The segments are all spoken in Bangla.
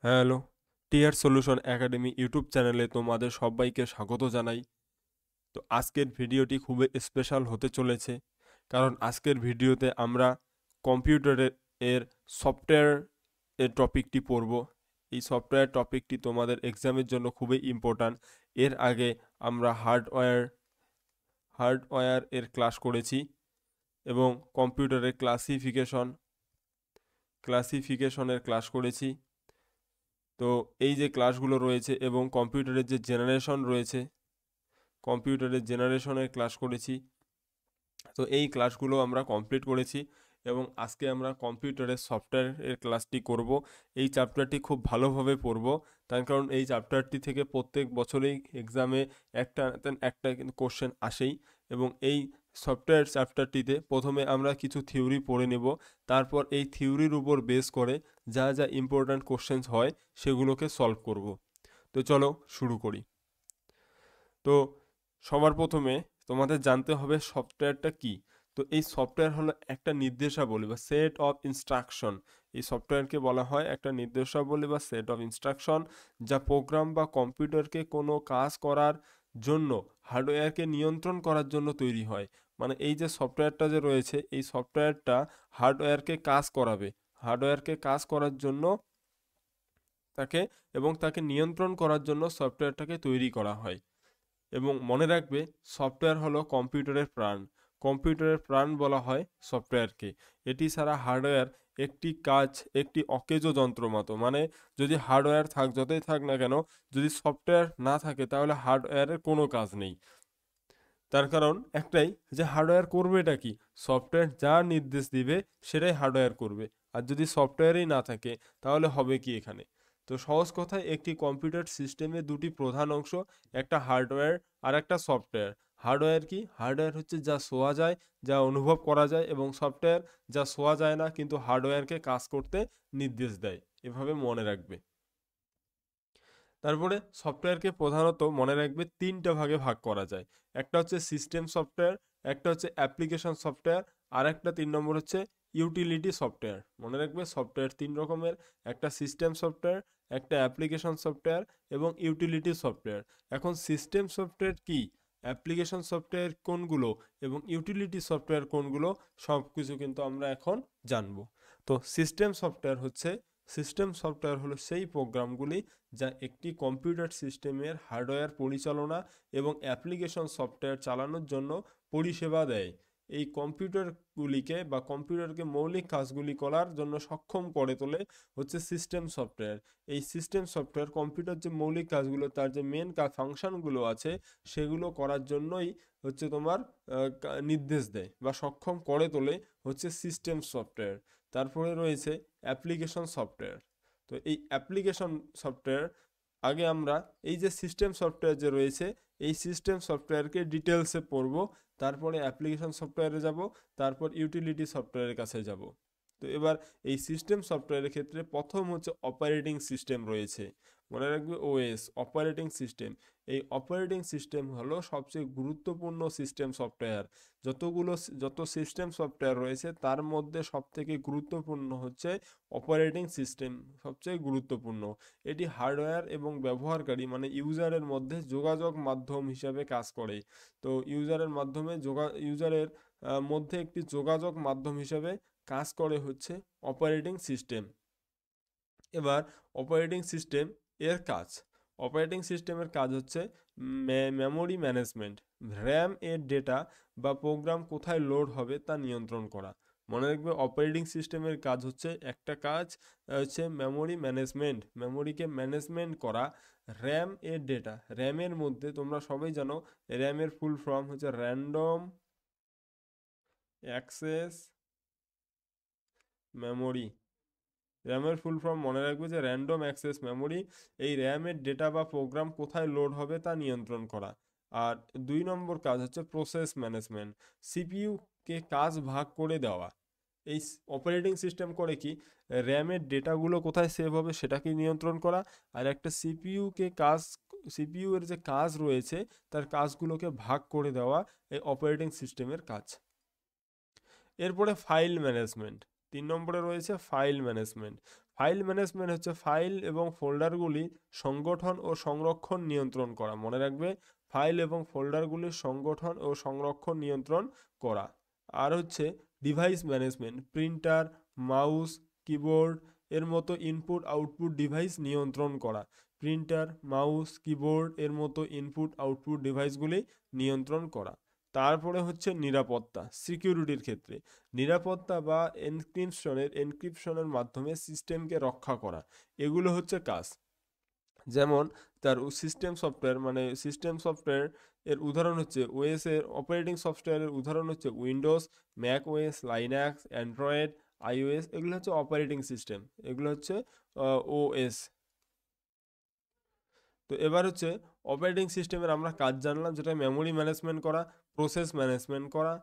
হ্যালো, টিয়ার সলিউশন একাডেমি ইউটিউব চ্যানেলে তোমাদের সবাইকে স্বাগত জানাই। তো আজকের ভিডিওটি খুবই স্পেশাল হতে চলেছে, কারণ আজকের ভিডিওতে আমরা কম্পিউটারের সফটওয়্যার টপিকটি পড়ব। এই সফটওয়্যার টপিকটি তোমাদের এক্সামের জন্য খুবই ইম্পর্ট্যান্ট। এর আগে আমরা হার্ডওয়্যার এর ক্লাস করেছি এবং কম্পিউটারের ক্লাসিফিকেশনের ক্লাস করেছি। তো এই যে ক্লাসগুলো রয়েছে এবং কম্পিউটারের জেনারেশনের ক্লাস করেছি। তো এই ক্লাসগুলো আমরা কমপ্লিট করেছি এবং আজকে আমরা কম্পিউটারের সফটওয়্যারের ক্লাসটি করব। এই চ্যাপ্টারটি খুব ভালোভাবে পড়ব, তার কারণ এই চ্যাপ্টারটি থেকে প্রত্যেক বছরেই এক্সামে একটা কিন্তু কোশ্চেন আসেই। এবং এই সফটওয়্যার চ্যাপ্টারটিতে প্রথমে আমরা কিছু থিওরি পড়ে নেব, তারপর এই থিওরির উপর বেস করে যা যা ইম্পর্ট্যান্ট কোশ্চেন্স হয় সেগুলোকে সলভ করব। তো চলো শুরু করি। তো সবার প্রথমে তোমাদের জানতে হবে সফটওয়্যারটা কি। তো এই সফটওয়্যার হলো একটা নির্দেশাবলী বা সেট অফ ইনস্ট্রাকশন। এই সফটওয়্যারকে বলা হয় একটা নির্দেশাবলী বা সেট অফ ইনস্ট্রাকশন, যা প্রোগ্রাম বা কম্পিউটারকে কোনো কাজ করার জন্য হার্ডওয়্যারকে নিয়ন্ত্রণ করার জন্য তৈরি হয়। মানে এই যে সফটওয়্যারটা যে রয়েছে, এই সফটওয়্যারটা হার্ডওয়্যারকে কাজ করার জন্য তাকে নিয়ন্ত্রণ করার জন্য সফটওয়্যারটাকে তৈরি করা হয়। এবং মনে রাখবে, সফটওয়্যার হলো কম্পিউটারের প্রাণ। কম্পিউটারের প্রাণ বলা হয় সফটওয়্যারকে। এটি ছাড়া হার্ডওয়্যার একটি অকেজো যন্ত্র মতো। মানে যদি হার্ডওয়্যার যতই থাক না কেন, যদি সফটওয়্যার না থাকে তাহলে হার্ডওয়্যারের কোনো কাজ নেই। তার কারণ একটাই, যে হার্ডওয়্যার করবেটা কি? সফটওয়্যার যা নির্দেশ দিবে সেটাই হার্ডওয়্যার করবে। আর যদি সফটওয়্যারই না থাকে তাহলে হবে কি এখানে? তো সহজ কথায়, একটি কম্পিউটার সিস্টেমে দুটি প্রধান অংশ, একটা হার্ডওয়্যার আর একটা সফটওয়্যার। হার্ডওয়্যার কি? হার্ডওয়্যার হচ্ছে যা ছোঁয়া যায়, যা অনুভব করা যায়, এবং সফটওয়্যার যা ছোঁয়া যায় না কিন্তু হার্ডওয়্যারকে কাজ করতে নির্দেশ দেয়। এভাবে মনে রাখবে। তারপরে সফটওয়্যারকে প্রধানত মনে রাখবে তিনটা ভাগে ভাগ করা যায়। একটা হচ্ছে সিস্টেম সফটওয়্যার, একটা হচ্ছে অ্যাপ্লিকেশন সফটওয়্যার, আর একটা 3 নম্বর হচ্ছে ইউটিলিটি সফটওয়্যার। মনে রাখবে সফটওয়্যার 3 রকমের, একটা সিস্টেম সফটওয়্যার, একটা অ্যাপ্লিকেশন সফটওয়্যার এবং ইউটিলিটি সফটওয়্যার। এখন সিস্টেম সফটওয়্যার কি, অ্যাপ্লিকেশন সফটওয়্যার কোনগুলো এবং ইউটিলিটি সফটওয়্যার কোনগুলো, সব কিছু কিন্তু আমরা এখন জানবো। তো সিস্টেম সফটওয়্যার হলো সেই প্রোগ্রামগুলি যা একটি কম্পিউটার সিস্টেমের হার্ডওয়্যার পরিচালনা এবং অ্যাপ্লিকেশন সফটওয়্যার চালানোর জন্য পরিষেবা দেয়। এই কম্পিউটারকে মৌলিক কাজগুলি করার জন্য সক্ষম করে তোলে হচ্ছে সিস্টেম সফটওয়্যার। এই সিস্টেম সফটওয়্যার কম্পিউটার যে মৌলিক কাজগুলো, তার যে মেন ফাংশনগুলো আছে, সেগুলো করার জন্যই হচ্ছে তোমার নির্দেশ দেয় বা সক্ষম করে তোলে হচ্ছে সিস্টেম সফটওয়্যার। তারপরে রয়েছে অ্যাপ্লিকেশন সফটওয়্যার। তো এই অ্যাপ্লিকেশন সফটওয়্যার, আগে আমরা এই যে সিস্টেম সফটওয়্যার যে রয়েছে, এই সিস্টেম সফটওয়্যারকে ডিটেলসে পড়ব, তারপরে অ্যাপ্লিকেশন সফটওয়্যারে যাব, তারপর ইউটিলিটি সফটওয়্যারের কাছে যাব। তো এবার এই সিস্টেম সফটওয়্যারের ক্ষেত্রে প্রথম হচ্ছে অপারেটিং সিস্টেম রয়েছে। মনে রাখবে, ওএস, অপারেটিং সিস্টেম। এই অপারেটিং সিস্টেম হলো সবচেয়ে গুরুত্বপূর্ণ সিস্টেম সফটওয়্যার। যত সিস্টেম সফটওয়্যার রয়েছে তার মধ্যে সবথেকে গুরুত্বপূর্ণ হচ্ছে অপারেটিং সিস্টেম, সবচেয়ে গুরুত্বপূর্ণ। এটি হার্ডওয়্যার এবং ব্যবহারকারী মানে ইউজারের মধ্যে যোগাযোগ মাধ্যম হিসাবে কাজ করে। তো ইউজারের মধ্যে একটি যোগাযোগ মাধ্যম হিসাবে কাজ করে হচ্ছে অপারেটিং সিস্টেম। এবার অপারেটিং সিস্টেম এর কাজ অপারেটিং সিস্টেমের কাজ হচ্ছে মেমোরি ম্যানেজমেন্ট, র্যাম এর ডেটা বা প্রোগ্রাম কোথায় লোড হবে তা নিয়ন্ত্রণ করা। মনে রাখবে, অপারেটিং সিস্টেমের কাজ হচ্ছে হচ্ছে মেমোরি ম্যানেজমেন্ট, মেমোরিকে ম্যানেজমেন্ট করা। র্যাম এর ডেটা, র্যামের মধ্যে তোমরা সবাই জানো র্যামের ফুল ফর্ম হচ্ছে র্যান্ডম অ্যাক্সেস মেমোরি। র্যামের ফুল ফর্ম মনে রাখবে যে র্যান্ডম অ্যাক্সেস মেমোরি। এই র্যামের ডেটা বা প্রোগ্রাম কোথায় লোড হবে তা নিয়ন্ত্রণ করা। আর 2 নম্বর কাজ হচ্ছে প্রসেস ম্যানেজমেন্ট, সিপিইউকে কাজ ভাগ করে দেওয়া। এই অপারেটিং সিস্টেম করে কি, র্যামের ডেটাগুলো কোথায় সেভ হবে সেটাকে নিয়ন্ত্রণ করা। আর একটা সিপিইউ এর যে কাজ রয়েছে তার কাজগুলোকে ভাগ করে দেওয়া এই অপারেটিং সিস্টেমের কাজ। এরপরে ফাইল ম্যানেজমেন্ট, 3 নম্বরে রয়েছে ফাইল ম্যানেজমেন্ট। ফাইল ম্যানেজমেন্ট হচ্ছে ফাইল এবং ফোল্ডারগুলি সংগঠন ও সংরক্ষণ নিয়ন্ত্রণ করা। মনে রাখবে, ফাইল এবং ফোল্ডারগুলির সংগঠন ও সংরক্ষণ নিয়ন্ত্রণ করা। আর হচ্ছে device management, printer, mouse, keyboard এর মতো ইনপুট আউটপুট ডিভাইস নিয়ন্ত্রণ করা। প্রিন্টার, মাউস, কিবোর্ড এর মতো ইনপুট আউটপুট ডিভাইসগুলি নিয়ন্ত্রণ করা। তারপরে হচ্ছে নিরাপত্তা, সিকিউরিটির ক্ষেত্রে নিরাপত্তা বা এনক্রিপশনের মাধ্যমে সিস্টেমকে রক্ষা করা, এগুলো হচ্ছে কাজ। যেমন তার সিস্টেম সফটওয়্যার, মানে সিস্টেম সফটওয়্যার এর উদাহরণ হচ্ছে ওএস এর অপারেটিং সফটওয়্যারের উদাহরণ হচ্ছে Windows, Mac OS, Linux, Android, iOS, এগুলো হচ্ছে অপারেটিং সিস্টেম, এগুলো হচ্ছে ওএস। তো এবার হচ্ছে অপারেটিং সিস্টেমের আমরা কাজ জানলাম, যেটা মেমোরি ম্যানেজমেন্ট করা, প্রসেস ম্যানেজমেন্ট করা,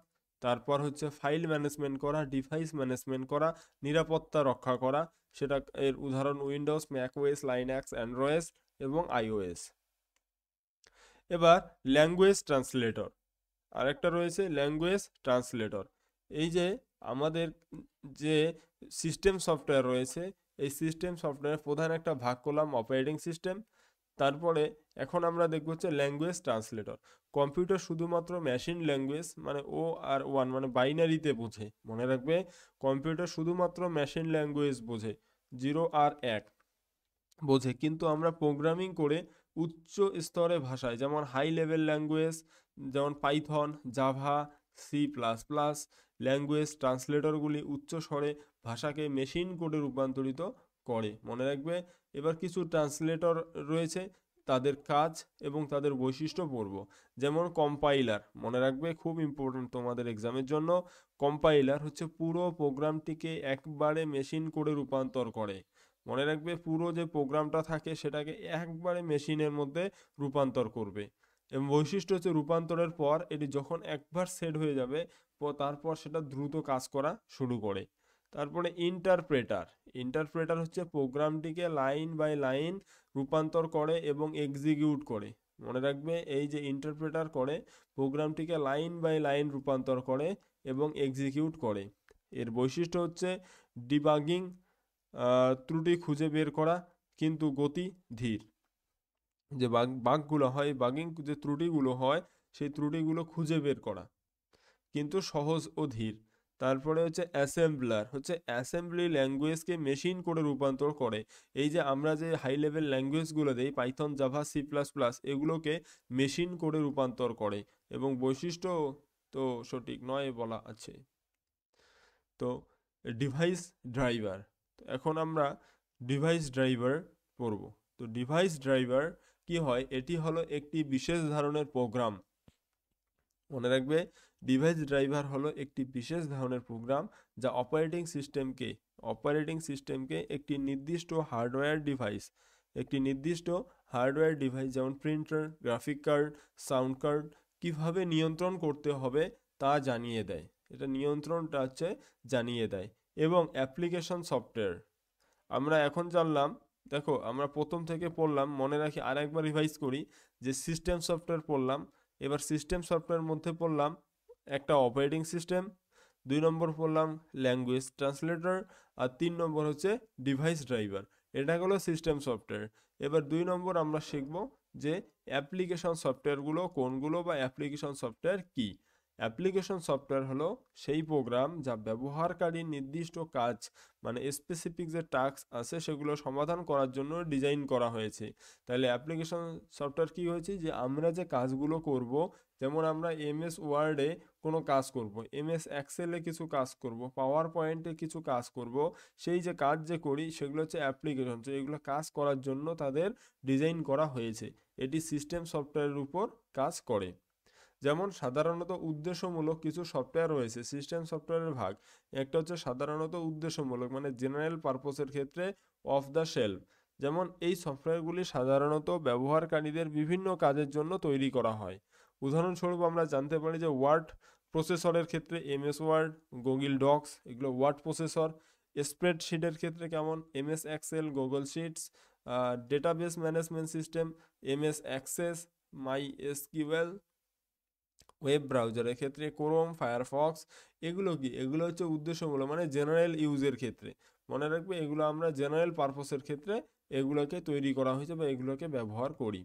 তারপর হচ্ছে ফাইল ম্যানেজমেন্ট করা, ডিভাইস ম্যানেজমেন্ট করা, নিরাপত্তা রক্ষা করা, সেটা এর উদাহরণ Windows, Mac OS, Linux, Android এবং আইওএস। এবার ল্যাঙ্গুয়েজ ট্রান্সলেটর, আরেকটা রয়েছে ল্যাঙ্গুয়েজ ট্রান্সলেটর। এই যে আমাদের যে সিস্টেম সফটওয়্যার রয়েছে, এই সিস্টেম সফটওয়্যারের প্রধান একটা ভাগ করলাম অপারেটিং সিস্টেম। তারপরে এখন আমরা দেখব হচ্ছে ল্যাঙ্গুয়েজ ট্রান্সলেটর। কম্পিউটার শুধুমাত্র মেশিন ল্যাঙ্গুয়েজ মানে ও আর ওয়ান মানে বাইনারিতে বোঝে। মনে রাখবে, কম্পিউটার শুধুমাত্র মেশিন ল্যাঙ্গুয়েজ বোঝে, 0 আর 1 বোঝে, কিন্তু আমরা প্রোগ্রামিং করে উচ্চ স্তরে ভাষায়, যেমন হাই লেভেল ল্যাঙ্গুয়েজ, যেমন পাইথন, জাভা, C++, ল্যাঙ্গুয়েজ ট্রান্সলেটরগুলি উচ্চ স্বরে ভাষাকে মেশিন কোডে রূপান্তরিত করে। মনে রাখবে, এবার কিছু ট্রান্সলেটর রয়েছে, তাদের কাজ এবং তাদের বৈশিষ্ট্য পড়ব। যেমন কম্পাইলার, মনে রাখবে খুব ইম্পর্টেন্ট তোমাদের এক্সামের জন্য। কম্পাইলার হচ্ছে পুরো প্রোগ্রামটিকে একবারে মেশিন কোডে রূপান্তর করে। মনে রাখবে, পুরো যে প্রোগ্রামটা থাকে সেটাকে একবারে মেশিনের মধ্যে রূপান্তর করবে। এবং বৈশিষ্ট্য হচ্ছে রূপান্তরের পর এটি যখন একবার সেট হয়ে যাবে, তারপর সেটা দ্রুত কাজ করা শুরু করে। তারপরে ইন্টারপ্রেটার, ইন্টারপ্রেটার হচ্ছে প্রোগ্রামটিকে লাইন বাই লাইন রূপান্তর করে এবং এক্সিকিউট করে। মনে রাখবে, এই যে ইন্টারপ্রেটার করে, প্রোগ্রামটিকে লাইন বাই লাইন রূপান্তর করে এবং এক্সিকিউট করে। এর বৈশিষ্ট্য হচ্ছে ডিবাগিং, ত্রুটি খুঁজে বের করা, কিন্তু গতি ধীর। যে বাগগুলো হয়, বাগিং যে ত্রুটিগুলো হয়, সেই ত্রুটিগুলো খুঁজে বের করা, কিন্তু সহজ ও ধীর। তারপরে হচ্ছে অ্যাসেম্বলার, হচ্ছে অ্যাসেম্বলি ল্যাঙ্গুয়েজকে মেশিন করে রূপান্তর করে। এই যে আমরা যে হাই লেভেল ল্যাঙ্গুয়েজগুলো দেই, পাইথন, জাভা, C++, এগুলোকে মেশিন করে রূপান্তর করে। এবং বৈশিষ্ট্য তো সঠিক নয় বলা আছে। তো ডিভাইস ড্রাইভার, এখন আমরা ডিভাইস ড্রাইভার পড়ব। তো ডিভাইস ড্রাইভার কি হয়, এটি হলো একটি বিশেষ ধরনের প্রোগ্রাম। মনে রাখবে, ডিভাইস ড্রাইভার হলো একটি বিশেষ ধরনের প্রোগ্রাম যা অপারেটিং সিস্টেমকে একটি নির্দিষ্ট হার্ডওয়্যার ডিভাইস যেমন printer, graphic card, sound card কিভাবে নিয়ন্ত্রণ করতে হবে তা জানিয়ে দেয়। এটা নিয়ন্ত্রণটা হচ্ছে জানিয়ে দেয়। এবং অ্যাপ্লিকেশন সফটওয়্যার আমরা এখন জানলাম। দেখো, আমরা প্রথম থেকে পড়লাম, মনে রাখি আর একবার রিভাইজ করি, যে সিস্টেম সফটওয়্যার পড়লাম। এবার সিস্টেম সফটওয়্যার মধ্যে পড়লাম একটা অপারেটিং সিস্টেম, 2 নম্বর পড়লাম ল্যাঙ্গুয়েজ ট্রান্সলেটর, আর 3 নম্বর হচ্ছে ডিভাইস ড্রাইভার। এটা হলো সিস্টেম সফটওয়্যার। এবার 2 নম্বর আমরা শিখব যে অ্যাপ্লিকেশন সফটওয়্যারগুলো কোনগুলো বা অ্যাপ্লিকেশন সফটওয়্যার কি। অ্যাপ্লিকেশন সফটওয়্যার হলো সেই প্রোগ্রাম যা ব্যবহারকারীর নির্দিষ্ট কাজ মানে স্পেসিফিক যে টাস্ক আছে সেগুলো সমাধান করার জন্য ডিজাইন করা হয়েছে। তাহলে অ্যাপ্লিকেশন সফটওয়্যার কি হয়েছে, যে আমরা যে কাজগুলো করব, যেমন আমরা MS ওয়ার্ডে কোনো কাজ করব, MS এক্সেলে কিছু কাজ করব, পাওয়ার পয়েন্টে কিছু কাজ করব, সেই যে কাজ যে করি সেগুলো হচ্ছে অ্যাপ্লিকেশন। তো এগুলো কাজ করার জন্য তাদের ডিজাইন করা হয়েছে। এটি সিস্টেম সফটওয়্যারের উপর কাজ করে। যেমন সাধারণত উদ্দেশ্যমূলক কিছু সফটওয়্যার রয়েছে, সিস্টেম সফটওয়্যারের ভাগ। একটা হচ্ছে সাধারণত উদ্দেশ্যমূলক মানে জেনারেল পারপোসের ক্ষেত্রে অফ দ্য শেলফ। যেমন এই সফটওয়্যারগুলি সাধারণত ব্যবহারকারীদের বিভিন্ন কাজের জন্য তৈরি করা হয়। উদাহরণস্বরূপ আমরা জানতে পারি যে ওয়ার্ড প্রসেসরের ক্ষেত্রে MS ওয়ার্ড, গুগল ডক্স, এগুলো ওয়ার্ড প্রসেসর। স্প্রেডশিটের ক্ষেত্রে কেমন, MS Excel, Google Sheets. Database management system, MS Access, MySQL। Web ব্রাউজারের ক্ষেত্রে ক্রোম, ফায়ারফক্স। এগুলো কি, এগুলো হচ্ছে উদ্দেশ্যমূলক মানে জেনারেল ইউজের ক্ষেত্রে। মনে রাখবে এগুলো আমরা জেনারেল পারপসের ক্ষেত্রে এগুলোকে তৈরি করা হয়েছে বা এগুলোকে ব্যবহার করি।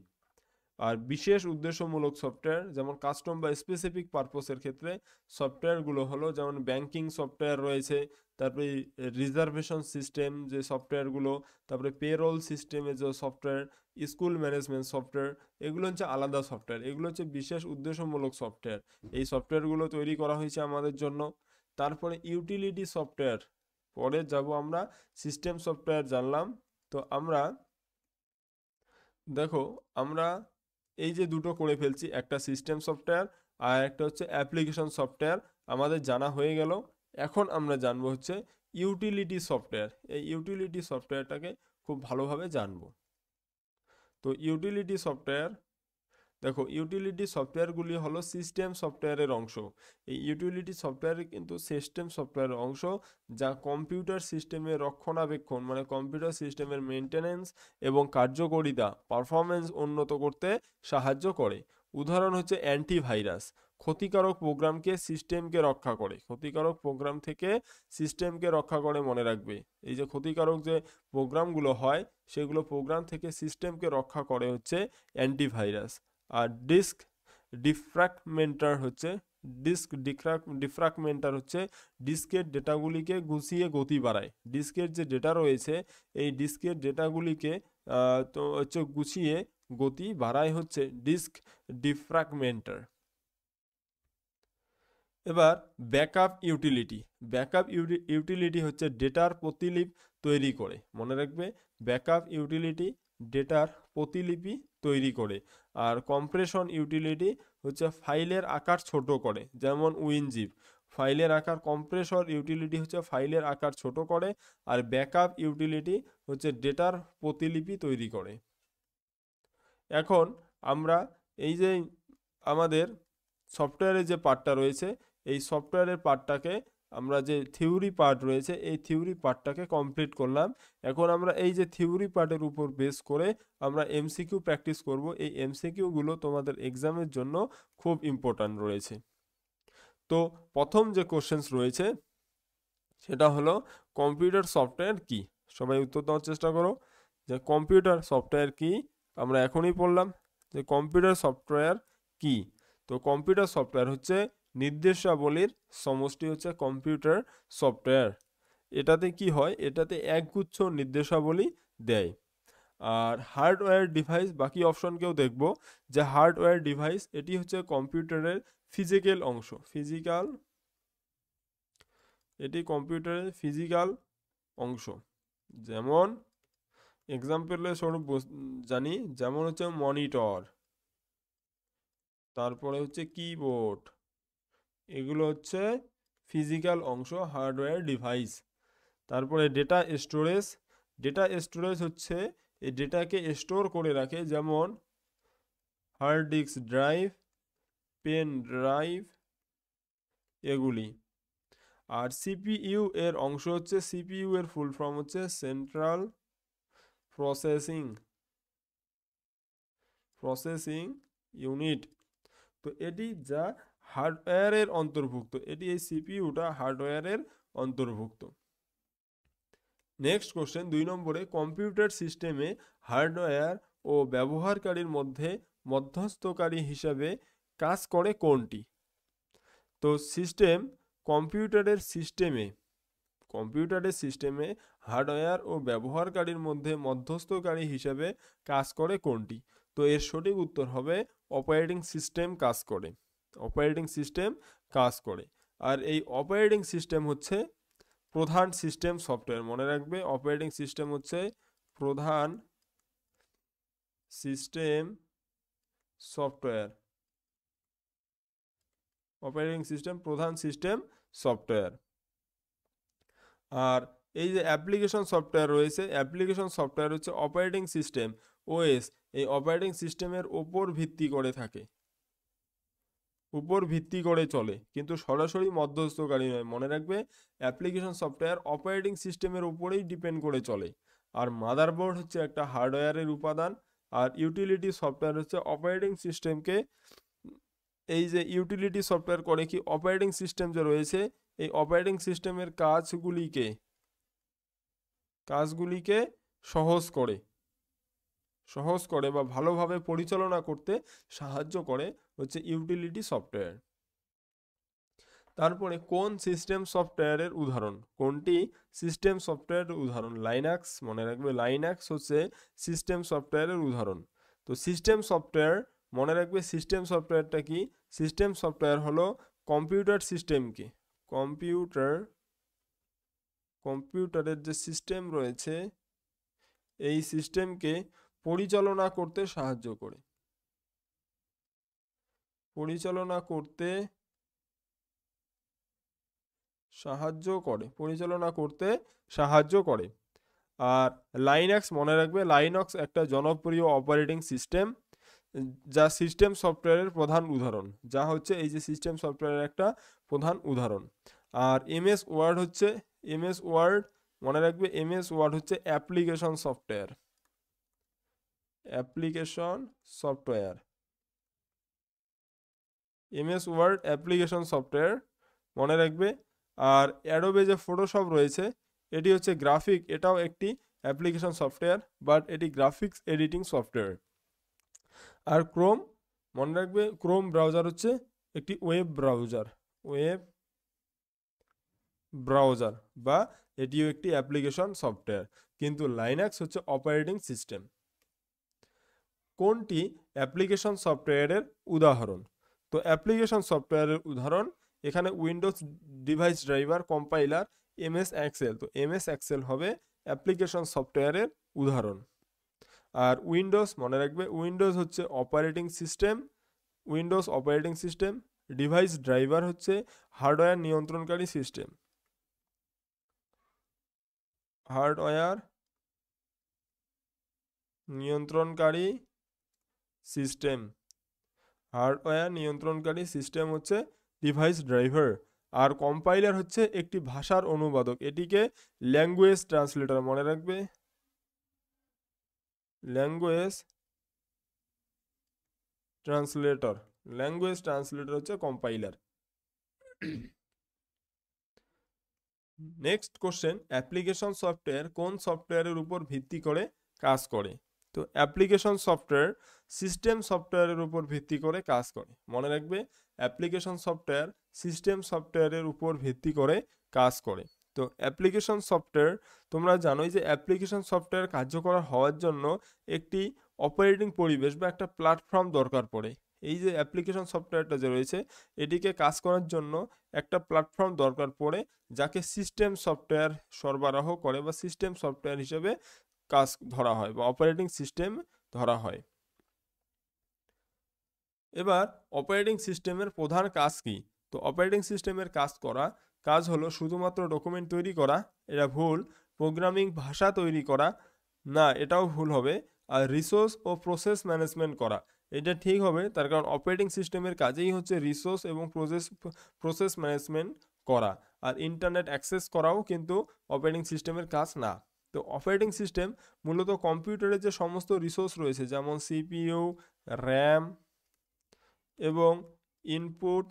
আর বিশেষ উদ্দেশ্যমূলক সফটওয়্যার যেমন কাস্টম বা স্পেসিফিক পারপসের ক্ষেত্রে সফটওয়্যারগুলো হলো যেমন ব্যাংকিং সফটওয়্যার রয়েছে, তারপরে রিজার্ভেশন সিস্টেম যে সফটওয়্যারগুলো, তারপরে পেরোল সিস্টেমে যে সফটওয়্যার, স্কুল ম্যানেজমেন্ট সফটওয়্যার, এগুলো হচ্ছে আলাদা সফটওয়্যার, এগুলো হচ্ছে বিশেষ উদ্দেশ্যমূলক সফটওয়্যার। এই সফটওয়্যারগুলো তৈরি করা হয়েছে আমাদের জন্য। তারপরে ইউটিলিটি সফটওয়্যার, পরে যাব আমরা সিস্টেম সফটওয়্যার জানলাম। তো আমরা দেখো আমরা এই যে দুটো করে ফেলছি, একটা সিস্টেম সফটওয়্যার আর একটা হচ্ছে অ্যাপ্লিকেশন সফটওয়্যার, আমাদের জানা হয়ে গেল। এখন আমরা জানবো হচ্ছে ইউটিলিটি সফটওয়্যার। এই ইউটিলিটি সফটওয়্যারটাকে খুব ভালোভাবে জানবো। তো ইউটিলিটি সফটওয়্যার, দেখো ইউটিলিটি সফটওয়্যারগুলি হলো সিস্টেম সফটওয়্যারের অংশ। এই ইউটিলিটি সফটওয়্যার কিন্তু সিস্টেম সফটওয়্যারের অংশ, যা কম্পিউটার সিস্টেমের রক্ষণাবেক্ষণ মানে কম্পিউটার সিস্টেমের মেনটেনেন্স এবং কার্যকারিতা পারফরমেন্স উন্নত করতে সাহায্য করে। উদাহরণ হচ্ছে অ্যান্টিভাইরাস, ক্ষতিকারক প্রোগ্রামকে সিস্টেমকে রক্ষা করে, ক্ষতিকারক প্রোগ্রাম থেকে সিস্টেমকে রক্ষা করে, মনে রাখবে। এই যে ক্ষতিকারক যে প্রোগ্রামগুলো হয় সেগুলো প্রোগ্রাম থেকে সিস্টেমকে রক্ষা করে হচ্ছে অ্যান্টিভাইরাস। আর ডিফ্র্যাগমেন্টার হচ্ছে ডিস্কের ডেটাগুলিকে গুছিয়ে গতি বাড়ায়। ডিস্কের যে ডেটা রয়েছে এই ডিস্কের ডেটাগুলিকে তো হচ্ছে গুছিয়ে গতি বাড়ায় হচ্ছে ডিস্ক ডিফ্র্যাগমেন্টার। এবার ব্যাকআপ ইউটিলিটি, ব্যাকআপ ইউটিলিটি হচ্ছে ডেটার প্রতিলিপি তৈরি করে, মনে রাখবে ব্যাকআপ ইউটিলিটি ডেটার প্রতিলিপি তৈরি করে। আর কম্প্রেশন ইউটিলিটি হচ্ছে ফাইলের আকার ছোট করে, যেমন উইনজিপ ফাইলের আকার, কম্প্রেসর ইউটিলিটি হচ্ছে ফাইলের আকার ছোট করে, আর ব্যাকআপ ইউটিলিটি হচ্ছে ডেটার প্রতিলিপি তৈরি করে। এখন আমরা এই যে আমাদের সফটওয়্যারের যে পার্টটা রয়েছে এই সফটওয়্যারের পার্টটাকে আমরা যে থিওরি পার্ট রয়েছে এই থিওরি পার্টটাকে কমপ্লিট করলাম। এখন আমরা এই যে থিওরি পার্টের উপর বেস করে আমরা এমসিকিউ প্র্যাকটিস করব। এই এমসিকিউগুলো তোমাদের এক্সামের জন্য খুব ইম্পর্ট্যান্ট রয়েছে। তো প্রথম যে কোশ্চেন্স রয়েছে সেটা হলো কম্পিউটার সফটওয়্যার কি। সবাই উত্তর দেওয়ার চেষ্টা করো যে কম্পিউটার সফটওয়্যার কি। আমরা এখনই পড়লাম যে কম্পিউটার সফটওয়্যার কি। তো কম্পিউটার সফটওয়্যার হচ্ছে নির্দেশাবলীর সমষ্টি হচ্ছে কম্পিউটার সফটওয়্যার। এটাতে কি হয়, এটাতে একগুচ্ছ নির্দেশাবলী দেয়। আর হার্ডওয়্যার ডিভাইস, বাকি অপশনকেও দেখব যে হার্ডওয়্যার ডিভাইস এটি হচ্ছে কম্পিউটারের ফিজিক্যাল অংশ, এটি কম্পিউটারের ফিজিক্যাল অংশ। যেমন এক্সাম্পলের স্বরূপ জানি, যেমন হচ্ছে মনিটর, তারপরে হচ্ছে কিবোর্ড, এগুলো হচ্ছে ফিজিক্যাল অংশ হার্ডওয়্যার ডিভাইস। তারপরে ডেটা স্টোরেজ হচ্ছে এই ডেটাকে স্টোর করে রাখে, যেমন hard disk drive, pen drive এগুলি। আর সিপিইউ এর অংশ হচ্ছে, সিপিইউ এর ফুল ফর্ম হচ্ছে সেন্ট্রাল প্রসেসিং ইউনিট। তো এটি যা হার্ডওয়্যারের অন্তর্ভুক্ত, এটি এই সিপিইউটা হার্ডওয়্যারের অন্তর্ভুক্ত। নেক্সট কোশ্চেন 2 নম্বরে, কম্পিউটার সিস্টেমে হার্ডওয়্যার ও ব্যবহারকারীর মধ্যে মধ্যস্থকারী হিসাবে কাজ করে কোনটি? তো কম্পিউটারের সিস্টেমে হার্ডওয়্যার ও ব্যবহারকারীর মধ্যে মধ্যস্থকারী হিসাবে কাজ করে কোনটি? তো এর সঠিক উত্তর হবে অপারেটিং সিস্টেম কাজ করে। আর এই অপারেটিং সিস্টেম হচ্ছে প্রধান সিস্টেম সফটওয়্যার, মনে রাখবে অপারেটিং সিস্টেম হচ্ছে প্রধান সিস্টেম সফটওয়্যার। আর এই যে অ্যাপ্লিকেশন সফটওয়্যার রয়েছে, অ্যাপ্লিকেশন সফটওয়্যার হচ্ছে অপারেটিং সিস্টেম ওএস, এই অপারেটিং সিস্টেমের উপর ভিত্তি করে চলে, কিন্তু সরাসরি মধ্যস্থকারী নয়। মনে রাখবে অ্যাপ্লিকেশন সফটওয়্যার অপারেটিং সিস্টেমের উপরেই ডিপেন্ড করে চলে। আর মাদারবোর্ড হচ্ছে একটা হার্ডওয়্যারের উপাদান। আর ইউটিলিটি সফটওয়্যার হচ্ছে অপারেটিং সিস্টেমকে, এই যে ইউটিলিটি সফটওয়্যার করে কি, অপারেটিং সিস্টেম যে রয়েছে এই অপারেটিং সিস্টেমের কাজগুলিকে কাজগুলিকে সহজ করে বা ভালোভাবে পরিচালনা করতে সাহায্য করে হচ্ছে ইউটিলিটি সফটওয়্যার। তারপরে কোন সিস্টেম সফটওয়্যারের উদাহরণ? কোনটি সিস্টেম সফটওয়্যারের উদাহরণ? লাইনাক্স, মনে রাখবে লাইনাক্স হচ্ছে সিস্টেম সফটওয়্যারের উদাহরণ। তো সিস্টেম সফটওয়্যার, মনে রাখবে সিস্টেম সফটওয়্যারটা কি? সিস্টেম সফটওয়্যার হলো কম্পিউটার সিস্টেমকে, কম্পিউটারের যে সিস্টেম রয়েছে এই সিস্টেমকে পরিচালনা করতে সাহায্য করে, পরিচালনা করতে সাহায্য করে। আর লাইনাক্স, মনে রাখবে লাইনক্স একটা জনপ্রিয় অপারেটিং সিস্টেম, যা সিস্টেম সফটওয়্যারের প্রধান উদাহরণ, যা হচ্ছে এই যে সিস্টেম সফটওয়্যারের একটা প্রধান উদাহরণ। আর এমএস ওয়ার্ড হচ্ছে, মনে রাখবে এমএস ওয়ার্ড হচ্ছে application software, MS word application software, মনে রাখবে। আর অ্যাডোবে যে ফটোশপ রয়েছে এটি হচ্ছে এটাও একটি অ্যাপ্লিকেশন সফটওয়্যার, বাট এটি গ্রাফিক্স এডিটিং সফটওয়্যার। আর ক্রোম, মনে রাখবে ক্রোম ব্রাউজার হচ্ছে একটি ওয়েব ব্রাউজার বা এটিও একটি অ্যাপ্লিকেশন সফটওয়্যার, কিন্তু লাইনাক্স হচ্ছে অপারেটিং সিস্টেম। কোনটি অ্যাপ্লিকেশন সফটওয়্যারের উদাহরণ? তো অ্যাপ্লিকেশন সফটওয়্যারের উদাহরণ এখানে Windows device driver, compiler, MS Excel. তো এমএস এক্সেল হবে অ্যাপ্লিকেশন সফটওয়্যারের উদাহরণ। আর উইন্ডোজ, মনে রাখবে উইন্ডোজ হচ্ছে অপারেটিং সিস্টেম, ডিভাইস ড্রাইভার হচ্ছে হার্ডওয়্যার নিয়ন্ত্রণকারী সিস্টেম হচ্ছে ডিভাইস ড্রাইভার। আর কম্পাইলার হচ্ছে একটি ভাষার অনুবাদক, এটিকে ল্যাঙ্গুয়েজ ট্রান্সলেটর, মনে রাখবে ল্যাঙ্গুয়েজ ট্রান্সলেটর হচ্ছে compiler. Next question, application software কোন সফটওয়্যারের উপর ভিত্তি করে কাজ করে? তো অ্যাপ্লিকেশন সফটওয়্যার সিস্টেম সফটওয়্যারের উপর ভিত্তি করে কাজ করে, মনে রাখবে অ্যাপ্লিকেশন সফটওয়্যার সিস্টেম সফটওয়্যারের উপর ভিত্তি করে কাজ করে। তো অ্যাপ্লিকেশন সফটওয়্যার, তোমরা জানোই যে অ্যাপ্লিকেশন সফটওয়্যার কার্যকর হওয়ার জন্য একটি অপারেটিং পরিবেশ বা একটা প্ল্যাটফর্ম দরকার পড়ে। এই যে অ্যাপ্লিকেশন সফটওয়্যারটা যে রয়েছে এটিকে কাজ করার জন্য একটা প্ল্যাটফর্ম দরকার পড়ে, যাকে সিস্টেম সফটওয়্যার সরবরাহ করে বা সিস্টেম সফটওয়্যার হিসেবে কাজ ধরা হয় বা অপারেটিং সিস্টেম ধরা হয়। এবার অপারেটিং সিস্টেমের প্রধান কাজ কি? তো অপারেটিং সিস্টেমের কাজ হলো শুধুমাত্র ডকুমেন্ট তৈরি করা, এটা ভুল। প্রোগ্রামিং ভাষা তৈরি করা, না এটাও ভুল হবে। আর রিসোর্স ও প্রসেস ম্যানেজমেন্ট করা, এটা ঠিক হবে, তার কারণ অপারেটিং সিস্টেমের কাজেই হচ্ছে রিসোর্স এবং প্রসেস ম্যানেজমেন্ট করা। আর ইন্টারনেট অ্যাক্সেস করাও কিন্তু অপারেটিং সিস্টেমের কাজ না। তো অপারেটিং সিস্টেম মূলত কম্পিউটারের যে সমস্ত রিসোর্স রয়েছে, যেমন সিপিইউ, র্যাম এবং ইনপুট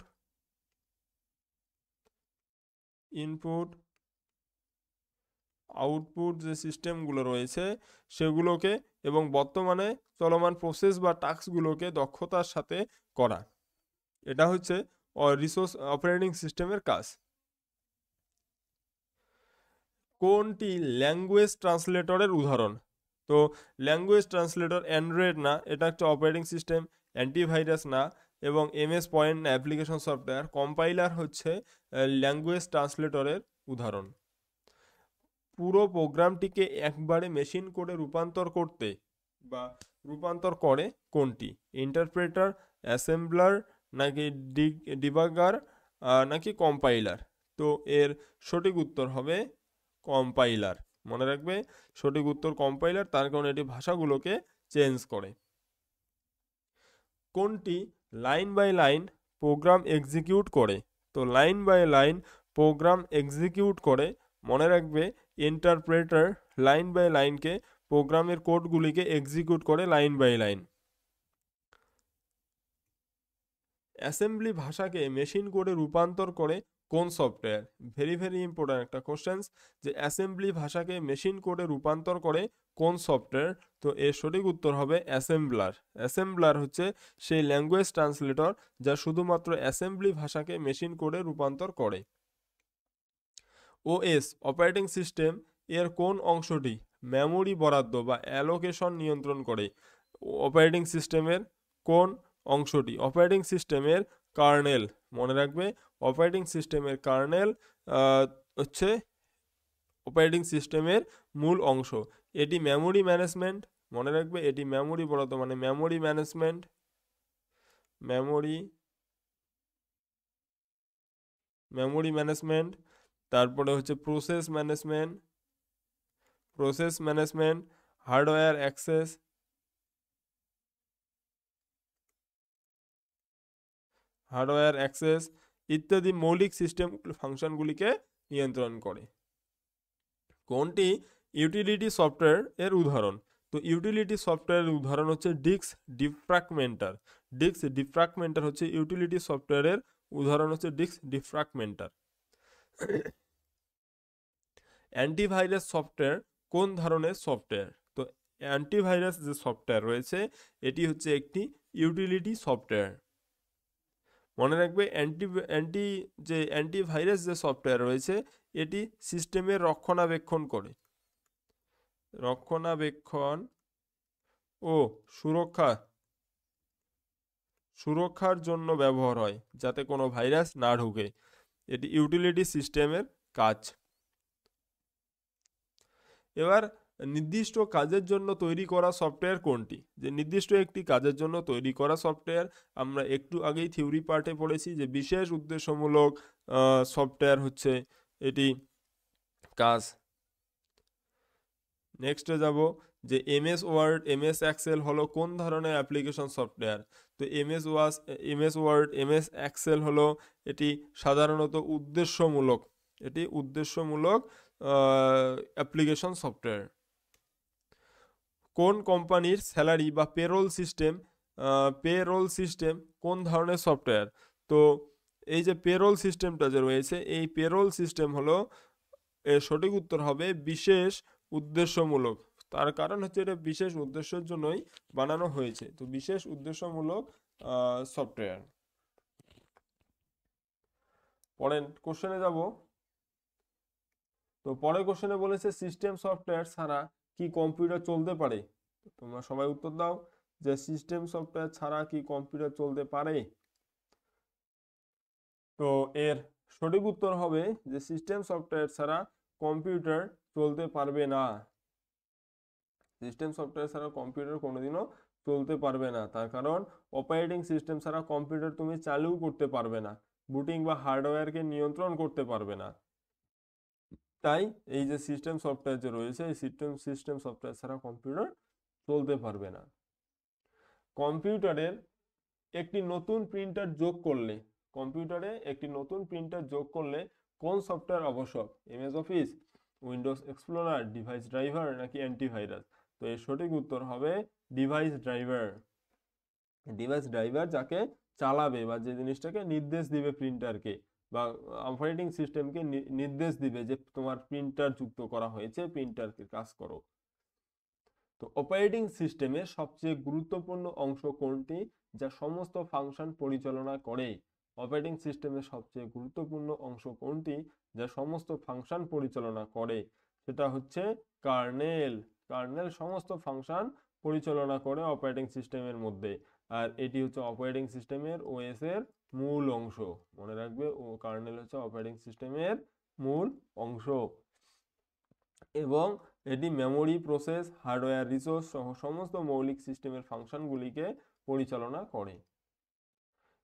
আউটপুট যে সিস্টেমগুলো রয়েছে সেগুলোকে এবং বর্তমানে চলমান প্রসেস বা টাস্কগুলোকে দক্ষতার সাথে করা, এটা হচ্ছে অপারেটিং সিস্টেমের কাজ। কোনটি ল্যাঙ্গুয়েজ ট্রান্সলেটরের উদাহরণ? তো ল্যাঙ্গুয়েজ ট্রান্সলেটর অ্যান্ড্রয়েড না, এটা একটা অপারেটিং সিস্টেম, অ্যান্টিভাইরাস না, এবং এমএস পয়েন্ট না অ্যাপ্লিকেশন সফটওয়্যার। কম্পাইলার হচ্ছে ল্যাঙ্গুয়েজ ট্রান্সলেটরের উদাহরণ। পুরো প্রোগ্রামটিকে একবারে মেশিন কোডে রূপান্তর করে কোনটি? ইন্টারপ্রেটার, অ্যাসেম্বলার, নাকি ডিবাগার, নাকি কম্পাইলার? তো এর সঠিক উত্তর হবে কম্পাইলার, মনে রাখবে সঠিক উত্তর কম্পাইলার, তার কারণে এটি ভাষাগুলোকে চেঞ্জ করে। কোনটি line by line program execute করে? তো line by line program execute করে, মনে রাখবে ইন্টারপ্রেটার লাইন বাই লাইনকে প্রোগ্রামের কোডগুলিকে এক্সিকিউট করে লাইন বাই লাইন। অ্যাসেম্বলি ভাষাকে মেশিন কোডে রূপান্তর করে কোন সফটওয়্যার? ভেরি ভেরি ইম্পর্ট্যান্ট একটা কোশ্চেন, যে অ্যাসেম্বলি ভাষাকে মেশিন কোডে রূপান্তর করে কোন সফটওয়্যার? তো এর সঠিক উত্তর হবে অ্যাসেম্বলার। অ্যাসেম্বলার হচ্ছে সেই ল্যাঙ্গুয়েজ ট্রান্সলেটর যা শুধুমাত্র অ্যাসেম্বলি ভাষাকে মেশিন কোডে রূপান্তর করে। ওএস অপারেটিং সিস্টেম এর কোন অংশটি মেমোরি বরাদ্দ বা অ্যালোকেশন নিয়ন্ত্রণ করে? অপারেটিং সিস্টেমের কোন অংশটি? অপারেটিং সিস্টেমের কার্নেল। মনে রাখবে, অপারেটিং সিস্টেমের কার্নেল হচ্ছে অপারেটিং সিস্টেমের মূল অংশ। এটি মেমোরি ম্যানেজমেন্ট, মনে রাখবে এটি মেমোরি বরাদ্দ মানে memory management, memory memory management. তারপরে হচ্ছে process management, process management, hardware access, hardware access ইত্যাদি মৌলিক সিস্টেম ফাংশনগুলিকে নিয়ন্ত্রণ করে। কোনটি ইউটিলিটি সফটওয়্যার এর উদাহরণ? তো ইউটিলিটি সফটওয়্যারের উদাহরণ হচ্ছে ডিস্ক ডিফ্র্যাগমেন্টার। ডিস্ক ডিফ্র্যাগমেন্টার হচ্ছে ইউটিলিটি সফটওয়্যারের উদাহরণ, হচ্ছে ডিস্ক ডিফ্র্যাগমেন্টার। অ্যান্টিভাইরাস সফটওয়্যার কোন ধরনের সফটওয়্যার? তো অ্যান্টিভাইরাস যে সফটওয়্যার রয়েছে এটি হচ্ছে একটি ইউটিলিটি সফটওয়্যার। মনে রাখবে অ্যান্টিভাইরাস যে সফটওয়্যার রয়েছে এটি সিস্টেমের রক্ষণাবেক্ষণ ও সুরক্ষার জন্য ব্যবহার হয় যাতে কোনো ভাইরাস না ঢুকে। এটি ইউটিলিটি সিস্টেমের কাজ। এবার নির্দিষ্ট কাজের জন্য তৈরি করা সফটওয়্যার কোনটি? যে নির্দিষ্ট একটি কাজের জন্য তৈরি করা সফটওয়্যার, আমরা একটু আগেই থিওরি পার্টে পড়েছি যে বিশেষ উদ্দেশ্যমূলক সফটওয়্যার হচ্ছে এটি কাজ। নেক্সটে যাব যে এমএস ওয়ার্ড, এমএস এক্সেল হলো কোন ধরনের অ্যাপ্লিকেশন সফটওয়্যার? তো এমএস ওয়ার্ড, এমএস এক্সেল হলো এটি সাধারণত উদ্দেশ্যমূলক, এটি উদ্দেশ্যমূলক অ্যাপ্লিকেশন সফটওয়্যার। কোন কোম্পানির স্যালারি বা পেরোল সিস্টেম কোন ধরনের সফটওয়্যার? তো এই যে পেরোল সিস্টেমটা যে রয়েছে এই পেরোল সিস্টেম হলো, এর সঠিক উত্তর হবে বিশেষ উদ্দেশ্যমূলক। তার কারণ হচ্ছে এটা বিশেষ উদ্দেশ্যের জন্যই বানানো হয়েছে, তো বিশেষ উদ্দেশ্যমূলক সফটওয়্যার। পরের কোশ্চেনে যাব। তো পরের কোশ্চেনে বলেছে সিস্টেম সফটওয়্যার ছাড়া কি কম্পিউটার চলতে পারে? তোমরা সবাই উত্তর দাও যে সিস্টেম সফটওয়্যার ছাড়া কি কম্পিউটার চলতে পারে? তো এর সঠিক উত্তর হবে যে সিস্টেম সফটওয়্যার ছাড়া কম্পিউটার চলতে পারবে না। সিস্টেম সফটওয়্যার ছাড়া কম্পিউটার কোনোদিনও চলতে পারবে না, তার কারণ অপারেটিং সিস্টেম ছাড়া কম্পিউটার তুমি চালু করতে পারবে না, বুটিং বা হার্ডওয়্যারকে নিয়ন্ত্রণ করতে পারবে না। তাই এই যে সিস্টেম সফটওয়্যার যে রয়েছে এই সিস্টেম সফটওয়্যার ছাড়া কম্পিউটার চলতে পারবে না। কম্পিউটারের একটি নতুন প্রিন্টার যোগ করলে কোন সফটওয়্যার আবশ্যক? MS office, Windows explorer, device driver নাকি অ্যান্টিভাইরাস? তো এর সঠিক উত্তর হবে ডিভাইস ড্রাইভার। ডিভাইস ড্রাইভার যাকে চালাবে বা যে জিনিসটাকে নির্দেশ দিবে প্রিন্টারকে বা অপারেটিং সিস্টেমকে নির্দেশ দিবে যে তোমার প্রিন্টার যুক্ত করা হয়েছে, প্রিন্টারকে কাজ করো। তো অপারেটিং সিস্টেমের সবচেয়ে গুরুত্বপূর্ণ অংশ কোনটি যা সমস্ত ফাংশন পরিচালনা করে? অপারেটিং সিস্টেমের সবচেয়ে গুরুত্বপূর্ণ অংশ কোনটি যা সমস্ত ফাংশন পরিচালনা করে? সেটা হচ্ছে কার্নেল। কার্নেল সমস্ত ফাংশন পরিচালনা করে অপারেটিং সিস্টেমের মধ্যে, আর এটি হচ্ছে অপারেটিং সিস্টেমের ওএস এর মূল অংশ। মনে রাখবে কার্নেল হচ্ছে অপারেটিং সিস্টেমের মূল অংশ এবং এটি মেমোরি, প্রসেস, হার্ডওয়্যার, রিসোর্স সহ সমস্ত মৌলিক সিস্টেমের ফাংশনগুলিকে পরিচালনা করে।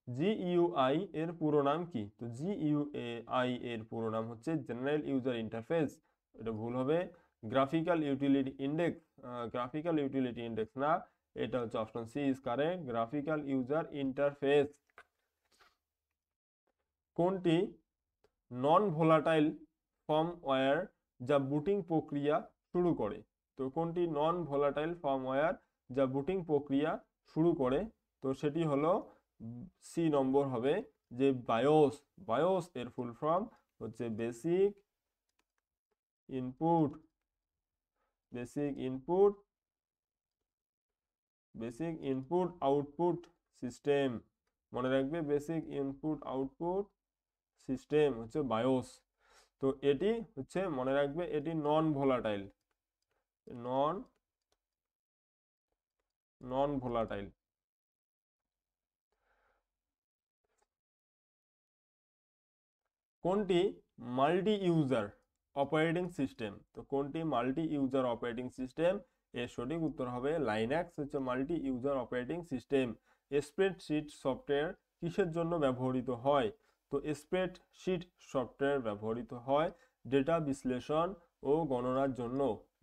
জিইউআই এর পুরো নাম কি? তো জিইউআই এর পুরো নাম হচ্ছে জেনারেল ইউজার ইন্টারফেস। এটা ভুল হবে, graphical utility index. Graphical utility index না, এটা হচ্ছে option C is correct, graphical user interface. কোনটি নন ভোলাটাইল ফার্মওয়্যার যা বুটিং প্রক্রিয়া শুরু করে? তো কোনটি নন ভোলাটাইল ফার্মওয়্যার যা বুটিং প্রক্রিয়া শুরু করে? তো সেটি হলো সি নম্বর হবে যে বায়োস, বায়োস এর ফুল ফর্ম হচ্ছে basic input, basic input, basic input output system. মনে রাখবে বেসিক ইনপুট আউটপুট সিস্টেম হচ্ছে বায়োস। তো এটি হচ্ছে মনে রাখবে এটি নন ভোলাটাইল, নন নন ভোলাটাইল। কোনটি মাল্টি ইউজার অপারেটিং সিস্টেম? তো কোনটি মাল্টি ইউজার অপারেটিং সিস্টেম? এর সঠিক উত্তর হবে লাইনাক্স হচ্ছে multi user operating system. Spreadsheet software কিসের জন্য ব্যবহৃত হয়? তো স্প্রেডশিট সফটওয়্যার ব্যবহৃত হয় ডেটা বিশ্লেষণ ও গণনার জন্য।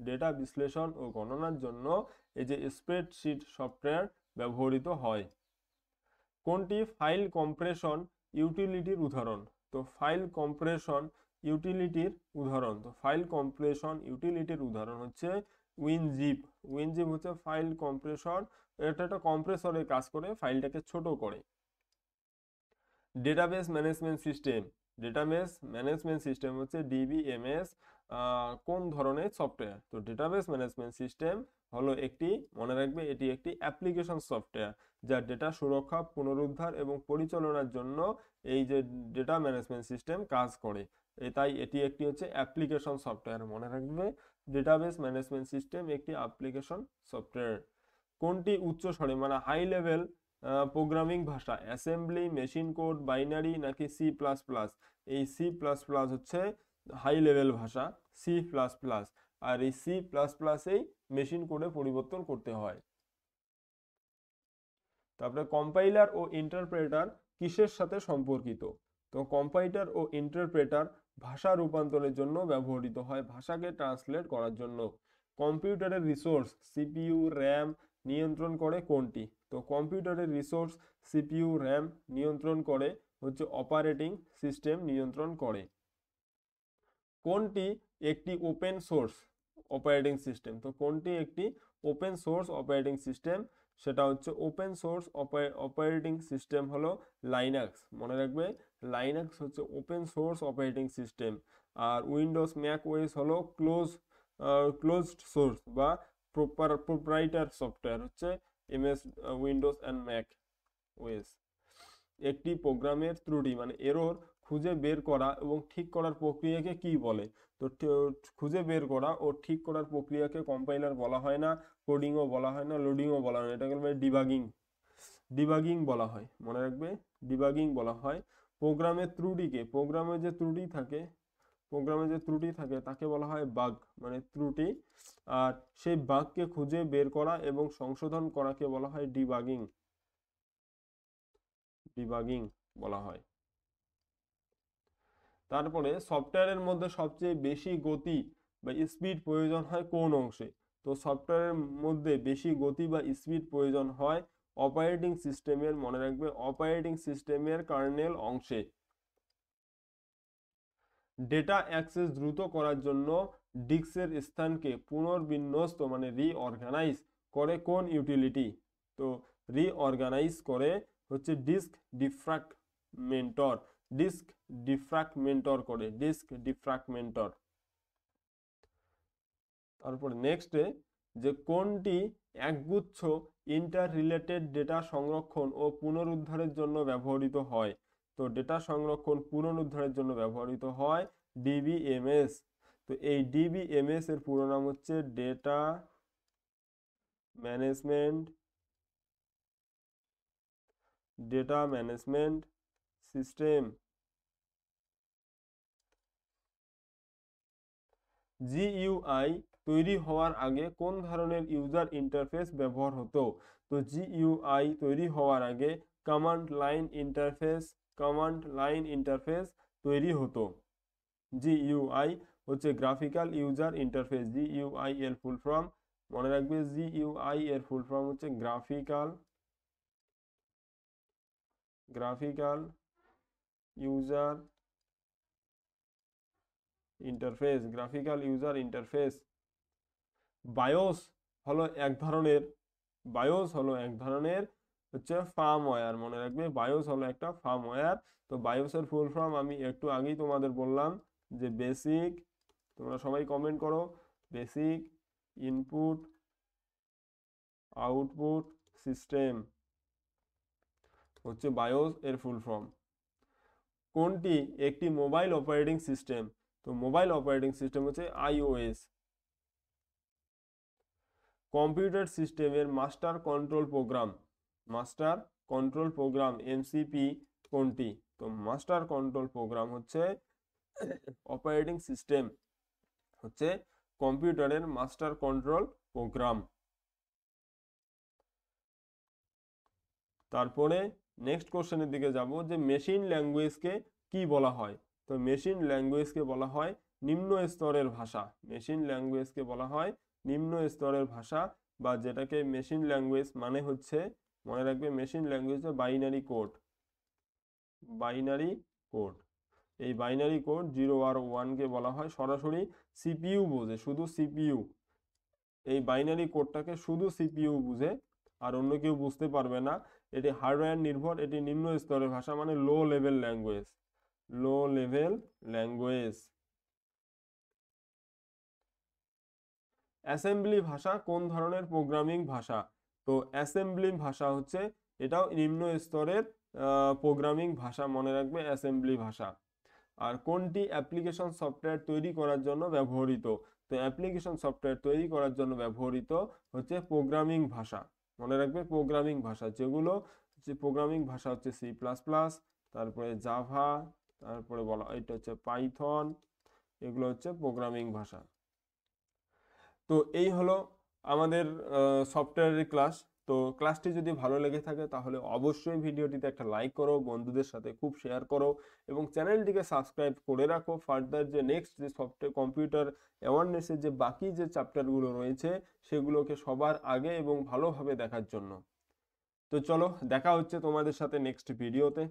ডেটা বিশ্লেষণ ও গণনার জন্য এই যে স্প্রেডশিট সফটওয়্যার ব্যবহৃত হয়। কোনটি ফাইল কম্প্রেশন ইউটিলিটির উদাহরণ? তো ফাইল কম্প্রেশন ইউটিলিটির উদাহরণ, তো ফাইল কম্প্রেশন ইউটিলিটির উদাহরণ হচ্ছে উইনজিপ। উইনজিপ হচ্ছে ফাইল কম্প্রেশন, এটা একটা কম্প্রেসরে কাজ করে ফাইলটাকে ছোট করে। Database management system, database management system হচ্ছে ডিবিএমএস কোন ধরনের সফটওয়্যার? তো ডেটাবেস ম্যানেজমেন্ট সিস্টেম হলো একটি, মনে রাখবে এটি একটি অ্যাপ্লিকেশন সফটওয়্যার যা ডেটা সুরক্ষা, পুনরুদ্ধার এবং পরিচালনার জন্য এই যে ডেটা ম্যানেজমেন্ট সিস্টেম কাজ করে। তাই এটি একটি হচ্ছে অ্যাপ্লিকেশন সফটওয়্যার। মনে রাখবে ডেটাবেস ম্যানেজমেন্ট সিস্টেম একটি অ্যাপ্লিকেশন সফটওয়্যার। কোনটি উচ্চ স্বরে মানে হাই লেভেল প্রোগ্রামিং ভাষা? অ্যাসেম্বলি, মেশিন কোড, বাইনারি নাকি সি প্লাস প্লাস? এই সি প্লাস প্লাস হচ্ছে হাই লেভেল ভাষা, সি প্লাস প্লাস। আর এই সি প্লাস প্লাসেই মেশিন কোডে পরিবর্তন করতে হয়। তারপরে কম্পাইলার ও ইন্টারপ্রেটার কিসের সাথে সম্পর্কিত? তো কম্পাইলার ও ইন্টারপ্রেটার ভাষা রূপান্তরের জন্য ব্যবহৃত হয়, ভাষাকে ট্রান্সলেট করার জন্য। কম্পিউটারের রিসোর্স সিপিইউ, র্যাম নিয়ন্ত্রণ করে কোনটি? তো কম্পিউটারের রিসোর্স সিপিইউ, র্যাম নিয়ন্ত্রণ করে হচ্ছে অপারেটিং সিস্টেম নিয়ন্ত্রণ করে। কোনটি একটি ওপেন সোর্স অপারেটিং সিস্টেম? তো কোনটি একটি ওপেন সোর্স অপারেটিং সিস্টেম? সেটা হচ্ছে ওপেন সোর্স অপারেটিং সিস্টেম হলো লাইনাক্স। মনে রাখবে লাইনাক্স হচ্ছে ওপেন সোর্স অপারেটিং সিস্টেম। আর উইন্ডোজ, ম্যাক ওএস হলো ক্লোজড সোর্স বা প্রোপ্রাইটার সফটওয়্যার হচ্ছে MS Windows and Mac OS. একটি প্রোগ্রামের ত্রুটি মানে এরর খুঁজে বের করা এবং ঠিক করার প্রক্রিয়াকে কি বলে? তো খুঁজে বের করা ও ঠিক করার প্রক্রিয়াকে কম্পাইলার বলা হয় না, কোডিংও বলা হয় না, লোডিংও বলা হয় না, এটাকে বলা হয় ডিবাগিং। ডিবাগিং বলা হয়, মনে রাখবে ডিবাগিং বলা হয়। প্রোগ্রামের ত্রুটিকে, প্রোগ্রামে যে ত্রুটি থাকে, প্রোগ্রামে যে ত্রুটি থাকে তাকে বলা হয় বাগ মানে ত্রুটি। আর সেই বাগকে খুঁজে বের করা এবং সংশোধন করাকে বলা হয় ডিবাগিং, ডিবাগিং বলা হয়। তারপরে সফটওয়্যারের মধ্যে সবচেয়ে বেশি গতি বা স্পিড প্রয়োজন হয় কোন অংশে? তো সফটওয়্যারের মধ্যে বেশি গতি বা স্পিড প্রয়োজন হয় অপারেটিং সিস্টেমের, মনে রাখবে অপারেটিং সিস্টেমের কার্নেল অংশে। ডেটা অ্যাক্সেস দ্রুত করার জন্য ডিস্কের স্থানকে পুনর্বিন্যস্ত মানে রিঅর্গানাইজ করে কোন ইউটিলিটি? তো রিঅর্গানাইজ করে হচ্ছে ডিস্ক ডিফ্র্যাগমেন্টর, ডিস্ক ডিফ্র্যাগমেন্টর করে, ডিস্ক ডিফ্র্যাগমেন্টর। তারপর নেক্সটে যে কোনটি একগুচ্ছ ইন্টার রিলেটেড ডেটা সংরক্ষণ ও পুনরুদ্ধারের জন্য ব্যবহৃত হয়? তো ডেটা সংরক্ষণ পুনরুদ্ধারের জন্য ব্যবহৃত হয় ডিবিএমএস। তো এই ডিবিএমএস এর পুরো নাম হচ্ছে data management, data management system. GUI তৈরি হওয়ার আগে কোন ধরনের ইউজার ইন্টারফেস ব্যবহার হতো? তো জিইউআই তৈরি হওয়ার আগে command line interface, command line interface তৈরি হতো। জিইউআই হচ্ছে গ্রাফিক্যাল ইউজার ইন্টারফেস। জিইউআই এর ফুল ফর্ম, মনে রাখবে জিইউআই এর ফুল ফর্ম হচ্ছে graphical, graphical user interface, graphical user interface. Bias হলো এক ধরনের, বায়োস হলো এক ধরনের হচ্ছে ফার্মওয়্যার। মনে রাখবে বায়োস হলো একটা ফার্মওয়্যার। তো বায়োসের ফুল ফর্ম আমি একটু আগেই তোমাদের বললাম যে বেসিক, তোমরা সবাই কমেন্ট করো, বেসিক ইনপুট আউটপুট সিস্টেম হচ্ছে বায়োস এর ফুল ফর্ম। কোনটি একটি মোবাইল অপারেটিং সিস্টেম? তো মোবাইল অপারেটিং সিস্টেম হচ্ছে আইওএস। কম্পিউটার সিস্টেমের master control program, master control program MCP কোনটি? তো মাস্টার কন্ট্রোল প্রোগ্রাম হচ্ছে অপারেটিং সিস্টেম হচ্ছে কম্পিউটারের মাস্টার কন্ট্রোল প্রোগ্রাম। তারপরে নেক্সট কোশ্চেনের দিকে যাব যে মেশিন ল্যাঙ্গুয়েজকে কি বলা হয়? তো মেশিন ল্যাঙ্গুয়েজকে বলা হয় নিম্ন স্তরের ভাষা। মেশিন ল্যাঙ্গুয়েজকে বলা হয় নিম্ন স্তরের ভাষা, বা যেটাকে মেশিন ল্যাঙ্গুয়েজ মানে হচ্ছে, মনে রাখবে machine language binary code. Binary code, এই বাইনারি কোড 0 আর 1 কে বলা হয় সরাসরি সিপিইউ বোঝে, শুধু সিপিইউ। এই বাইনারি কোডটাকে শুধু সিপিইউ বুঝে, আর অন্য কেউ বুঝতে পারবে না। এটি হার্ডওয়্যার নির্ভর, এটি নিম্ন স্তরের ভাষা, মানে low level language. Low level language. Assembly ভাষা কোন ধরনের প্রোগ্রামিং ভাষা? তো অ্যাসেম্বলি ভাষা হচ্ছে, এটাও নিম্ন স্তরের প্রোগ্রামিং ভাষা, মনে রাখবে অ্যাসেম্বলি ভাষা। আর কোনটি অ্যাপ্লিকেশন সফটওয়্যার তৈরি করার জন্য ব্যবহৃত? তো অ্যাপ্লিকেশন সফটওয়্যার তৈরি করার জন্য ব্যবহৃত হচ্ছে প্রোগ্রামিং ভাষা। মনে রাখবে প্রোগ্রামিং ভাষা যেগুলো, যে প্রোগ্রামিং ভাষা হচ্ছে সি প্লাস প্লাস, তারপরে জাভা, তারপরে বলা এটা হচ্ছে পাইথন, এগুলো হচ্ছে প্রোগ্রামিং ভাষা। তো এই হলো আমাদের সফটওয়্যারের ক্লাস। তো ক্লাসটি যদি ভালো লেগে থাকে তাহলে অবশ্যই ভিডিওটিতে একটা লাইক করো, বন্ধুদের সাথে খুব শেয়ার করো, এবং চ্যানেলটিকে সাবস্ক্রাইব করে রাখো ফার্দার যে নেক্সট যে সফটওয়্যার কম্পিউটার অ্যাওয়ারনেসের যে বাকি যে চ্যাপ্টারগুলো রয়েছে সেগুলোকে সবার আগে এবং ভালোভাবে দেখার জন্য। তো চলো, দেখা হচ্ছে তোমাদের সাথে নেক্সট ভিডিওতে।